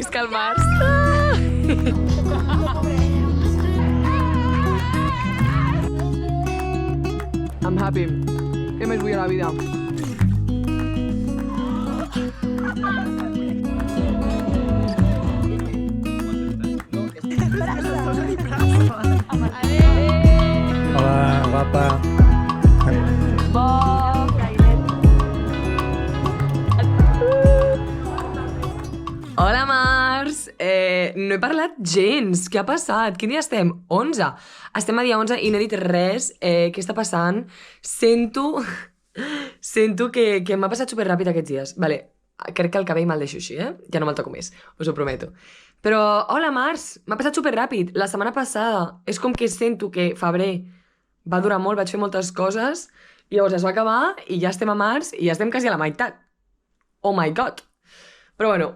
Visca el Mars! I'm happy. Què més vull a la vida? Hola, guapa. Hola, Mars! No he parlat gens. Què ha passat? Quin dia estem? 11. Estem a dia 11 i no he dit res. Què està passant? Sento que m'ha passat superràpid aquests dies. Vale, crec que el cabell me'l deixo així, Ja no me'l toco més, us ho prometo. Però, hola, Mars! M'ha passat superràpid. La setmana passada és com que sento que febrer va durar molt, vaig fer moltes coses, i llavors es va acabar i ja estem a març i ja estem quasi a la meitat. Oh my god! Però bueno,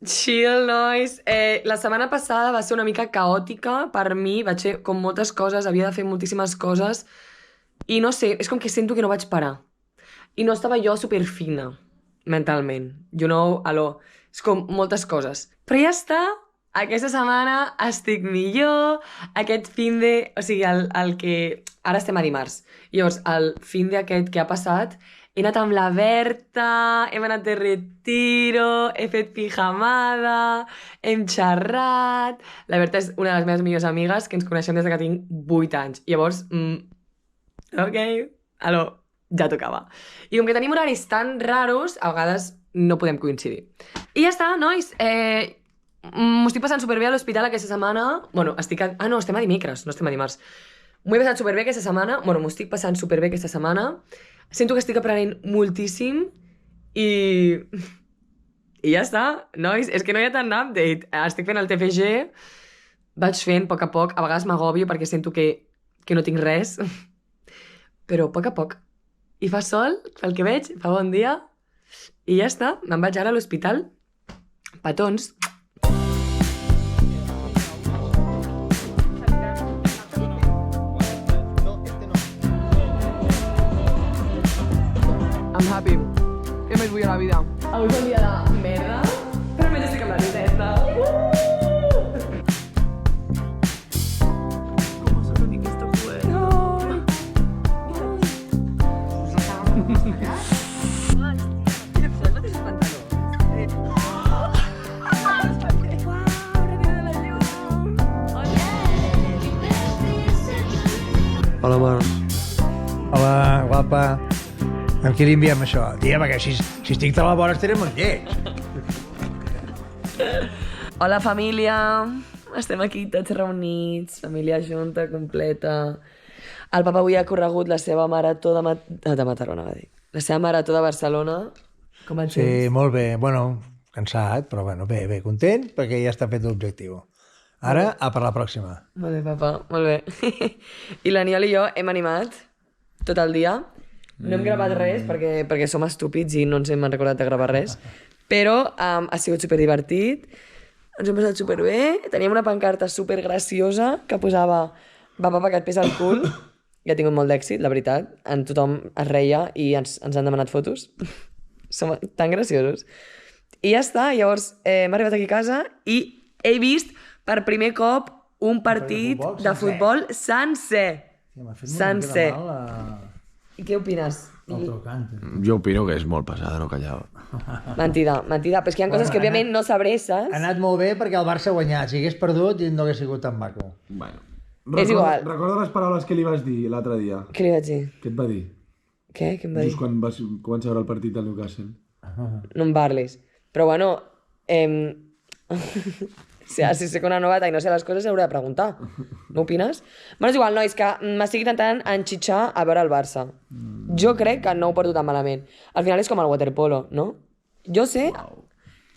chill, nois. La setmana passada va ser una mica caòtica per mi, vaig fer com moltes coses, havia de fer moltíssimes coses, i no sé, és com que sento que no vaig parar. I no estava jo superfina, mentalment. You know, aló, és com moltes coses. Però ja està, aquesta setmana estic millor, aquest finde, o sigui, el que... Ara estem a dimarts. Llavors, el finde aquest que ha passat, he anat amb la Berta, hem anat de retiro, he fet pijamada, hem xerrat... La Berta és una de les meves millors amigues que ens coneixem des que tinc 8 anys. Llavors, ok, aló, ja tocava. I com que tenim horaris tan raros, a vegades no podem coincidir. I ja està, nois. M'ho estic passant superbé a l'hospital aquesta setmana. Bueno, estem a dimecres, no estem a dimarts. M'ho he passat superbé aquesta setmana. Bueno, m'ho estic passant superbé aquesta setmana. Sento que estic aprenent moltíssim i ja està, nois. És que no hi ha tant update. Estic fent el TFG, vaig fent a poc. A vegades m'agobio perquè sento que no tinc res. Però a poc. I fa sol, pel que veig, fa bon dia. I ja està, me'n vaig ara a l'hospital. Petons. I'm happy. Què més vull a la vida? Avui és un dia de merda, però almenys estic amb la teta. Com se lo dic esto bueno? Hola, Mars. Hola, guapa. Amb qui li enviem això? Tia, perquè si estic de la vora estaré molt lleig. Hola, família. Estem aquí tots reunits, família junta, completa. El papa avui ha corregut la seva marató de Mataró, va dir. La seva marató de Barcelona. Com et Sí, sents? molt bé. Bueno, cansat, però bueno, bé, content, perquè ja està fet l'objectiu. Ara, a per la pròxima. Molt bé, papa, molt bé. I l'Aniol i jo hem animat tot el dia. No hem gravat res perquè som estúpids i no ens hem recordat de gravar res, però ha sigut superdivertit, ens hem passat superbé, teníem una pancarta supergraciosa que posava va papa que et pesa el cul, i ha tingut molt d'èxit, la veritat, en tothom es reia i ens han demanat fotos, som tan graciosos. I ja està, llavors hem arribat aquí a casa i he vist per primer cop un partit de futbol sencer. Sencer. I què opines? Jo opino que és molt passada, no callava. Mentida, però és que hi ha coses que òbviament no sabré, saps? Ha anat molt bé perquè el Barça ha guanyat. Si hagués perdut no hagués sigut tan maco. Bueno. És igual. Recorda les paraules que li vas dir l'altre dia. Què li vaig dir? Què et va dir? Què? Què em va dir? Just quan vas començar a veure el partit del Newcastle. No em parlis. Però bueno, si sé que una novata i no sé les coses hauré de preguntar. No opines? Bueno, és igual, nois, que m'estic intentant enxitxar a veure el Barça. Jo crec que no ho porto tan malament. Al final és com el waterpolo, no? Jo sé,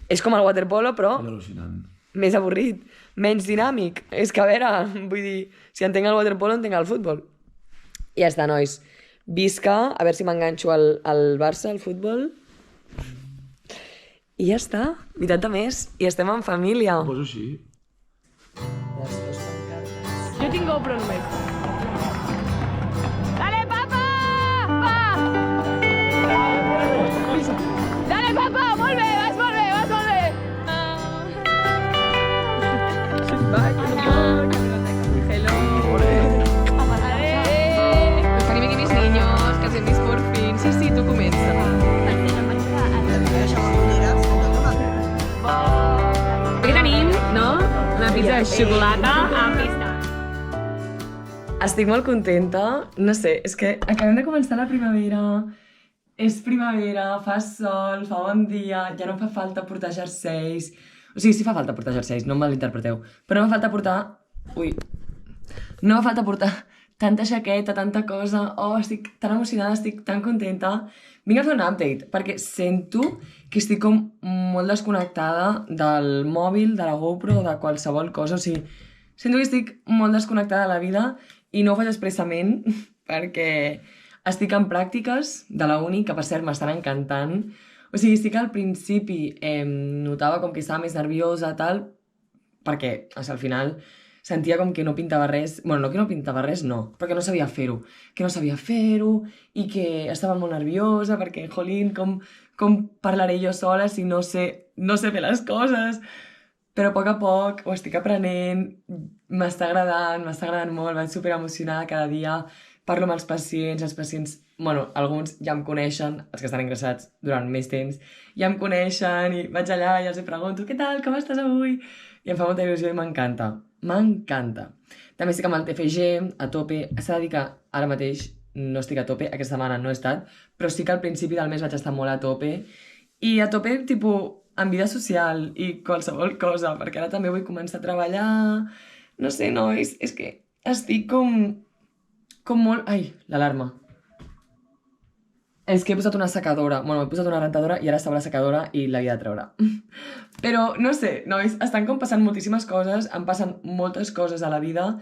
és com el waterpolo, però És al·lucinant. més avorrit, menys dinàmic. És que, a veure, vull dir, si entenc el waterpolo, entenc el futbol. I ja està, nois. Visca, a veure si m'enganxo al Barça, al futbol. I ja està, veritat de més. I estem en família. Ho poso així. Jo tinc GoPro només. Dale, papa! Va! Dale, papa! Molt bé, vas molt bé, vas molt bé! Hello. Pues tenim aquí mis niños, que els hem vist por fin. Sí, tu comença. Aquí tenim, no? Una pizza de xocolata amb pista. Estic molt contenta. No sé, és que acabem de començar la primavera. És primavera, fa sol, fa bon dia, ja no fa falta portar jerseis. O sigui, sí fa falta portar jerseis, no em malinterpreteu. Però no fa falta portar... No fa falta portar tanta jaqueta, tanta cosa. Oh, estic tan emocionada, estic tan contenta. Vinc a fer un update, perquè sento que estic com molt desconnectada del mòbil, de la GoPro, de qualsevol cosa. O sigui, sento que estic molt desconnectada de la vida i no ho faig expressament perquè estic en pràctiques de la uni, que per cert m'estan encantant. O sigui, sí que al principi notava com que estava més nerviosa, tal, perquè al final sentia com que no pintava res. Bueno, no que no pintava res, no, perquè no sabia fer-ho. Que no sabia fer-ho i que estava molt nerviosa perquè, jolín, com parlaré jo sola si no sé fer les coses. Però a poc ho estic aprenent, m'està agradant molt, vaig superemocionada cada dia. Parlo amb els pacients, bueno, alguns ja em coneixen, els que estan ingressats durant més temps, ja em coneixen i vaig allà i els pregunto, què tal, com estàs avui? I em fa molta il·lusió i m'encanta. També estic amb el TFG, a tope. S'ha de dir que ara mateix no estic a tope, aquesta setmana no he estat, però sí que al principi del mes vaig estar molt a tope. I a tope, tipus, en vida social i qualsevol cosa, perquè ara també vull començar a treballar. No sé, nois, és que estic com molt... Ai, l'alarma. És que he posat una secadora. Bueno, he posat una rentadora i ara estava la secadora i l'havia de treure. Però, no sé, nois, estan com passant moltíssimes coses, em passen moltes coses a la vida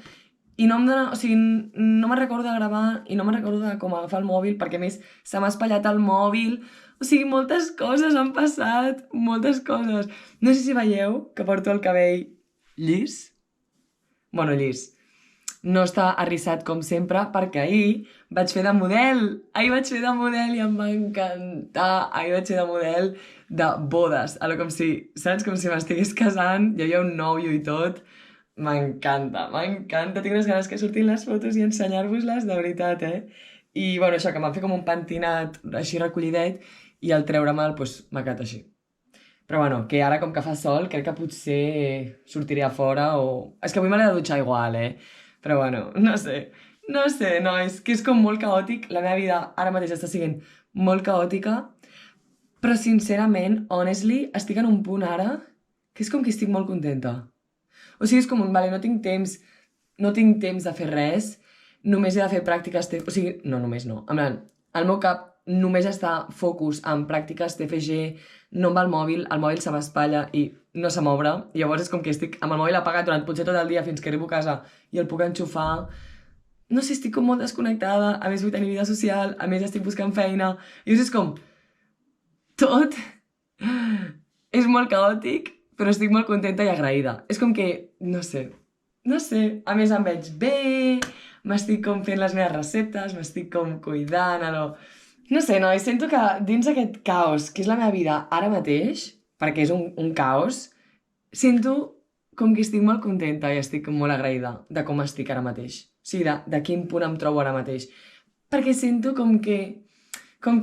i no em dona... O sigui, no me'n recordo de gravar i no me'n recordo de com agafar el mòbil perquè, a més, se m'ha espatllat el mòbil. O sigui, moltes coses han passat, moltes coses. No sé si veieu que porto el cabell llis. Bueno, llis. No està arrissat com sempre, perquè ahir vaig fer de model. Ahir vaig fer de model i em va encantar. Ahir vaig fer de model de bodes. Com si, saps? Com si m'estigués casant, hi havia un nòvio i tot. M'encanta. Tinc unes ganes que surtin les fotos i ensenyar-vos-les, de veritat, I, bueno, això, que m'han fet com un pentinat així recollidet i al treure-me'l, doncs, m'ha quedat així. Però bueno, que ara com que fa sol, crec que potser sortiré a fora o... És que avui me l'he de dutxar igual, Però bueno, no sé, nois, que és com molt caòtic. La meva vida ara mateix està sent molt caòtica, però sincerament, honestly, estic en un punt ara que és com que estic molt contenta. O sigui, és com vale, no tinc temps de fer res, només he de fer pràctiques... O sigui, no, només no. En plan, el meu cap només està focus en pràctiques TFG, no amb el mòbil se m'espatlla i no se m'obre, i llavors és com que estic amb el mòbil apagat durant potser tot el dia fins que arribo a casa i el puc enxufar. No sé, estic com molt desconnectada, a més vull tenir vida social, a més estic buscant feina, i és com... Tot és molt caòtic, però estic molt contenta i agraïda. És com que, no sé, a més em veig bé, m'estic com fent les meves receptes, m'estic com cuidant, No sé, nois, sento que dins aquest caos, que és la meva vida ara mateix, perquè és un caos, sento com que estic molt contenta i estic molt agraïda de com estic ara mateix. O sigui, de quin punt em trobo ara mateix. Perquè sento com que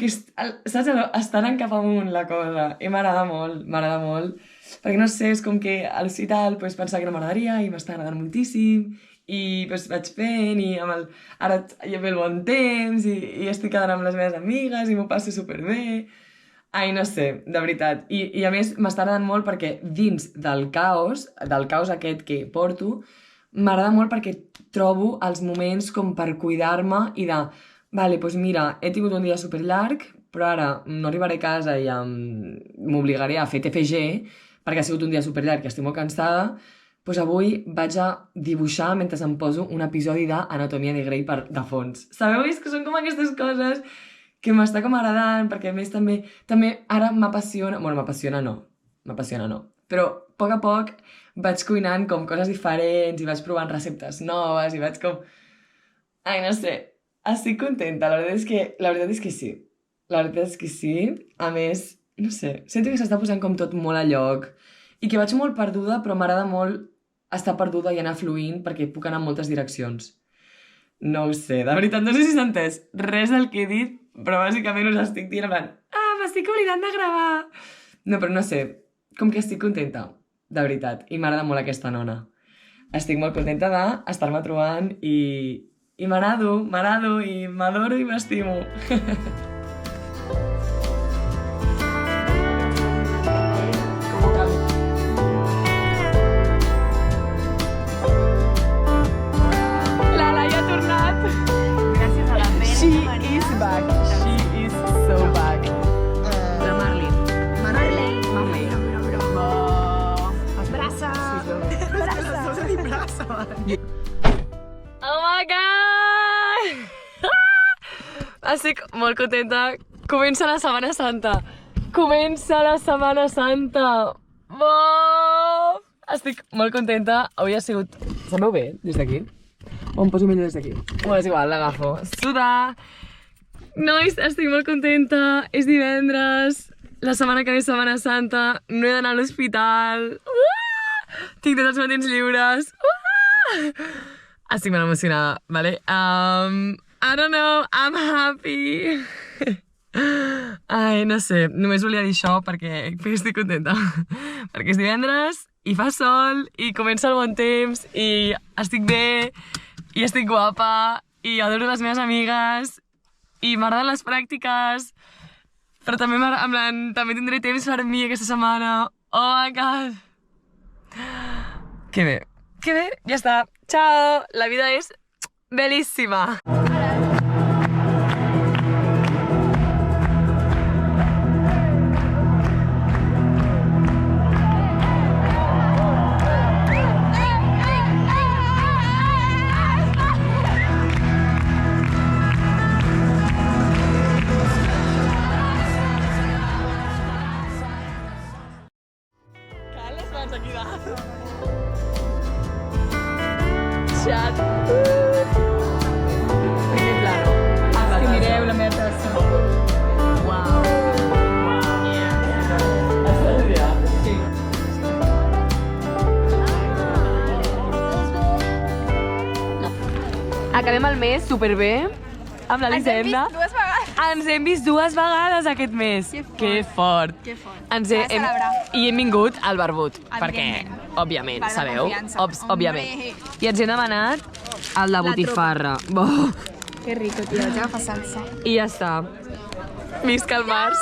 saps, està anant cap amunt la cosa, i m'agrada molt, perquè no sé, és com que al cital pensava que no m'agradaria i m'està agradant moltíssim, i vaig fent i ara hi ha el bon temps i estic quedant amb les meves amigues i m'ho passo superbé. Ai, no sé, de veritat. I a més m'està agradant molt perquè dins del caos aquest que porto, m'agrada molt perquè trobo els moments com per cuidar-me i de, vale, doncs mira, he tingut un dia superllarg, però ara no arribaré a casa i m'obligaré a fer TFG perquè ha sigut un dia superllarg i estic molt cansada. Doncs avui vaig a dibuixar mentre em poso un episodi d'Anatomia de Grey de fons. Sabeu? És que són com aquestes coses que m'està com agradant, perquè a més també ara m'apassiona... Bueno, m'apassiona no. Però a poc vaig cuinant com coses diferents i vaig provant receptes noves i vaig com... Ai, no sé, estic contenta. La veritat és que sí. A més, no sé, sento que s'està posant com tot molt a lloc i que vaig molt perduda, però m'agrada molt estar perduda i anar fluint perquè puc anar en moltes direccions. No ho sé, de veritat, no sé si s'ha entès res del que he dit, però bàsicament us estic dient en plan, m'estic oblidant de gravar. No, però no sé, com que estic contenta, de veritat, i m'agrada molt aquesta nona. Estic molt contenta d'estar-me trobant i m'agrado i m'adoro i m'estimo. Oh my god! Estic molt contenta. Comença la Setmana Santa. Estic molt contenta. Avui ha sigut... Se'm veu bé des d'aquí? O em poso millor des d'aquí? Bueno, és igual, l'agafo. Sudar! Nois, estic molt contenta. És divendres. La setmana que ve és Setmana Santa. No he d'anar a l'hospital. Tinc tots els matins lliures. Estic molt emocionada, vale? I don't know, I'm happy. Ai, no sé, només volia dir això perquè estic contenta. Perquè és divendres i fa sol i comença el bon temps i estic bé i estic guapa i adoro les meves amigues i m'agraden les pràctiques, però també també tindré temps per mi aquesta setmana. Oh my god! Que bé, ja està. Ciao! La vida és bellíssima. Cal les mans aquí dalt. Xat. Primer plano. És que mireu la meva tassa. Uau. Estàs allà? Sí. Acabem el mes superbé amb l'Elisenda. Ens hem vist dues vegades aquest mes. Que fort. Que fort. I hem vingut al Barbut, perquè, òbviament, sabeu? Òbviament. I ens hem demanat el de botifarra. Que rico, tio, vaig agafar salsa. I ja està. Visca el març.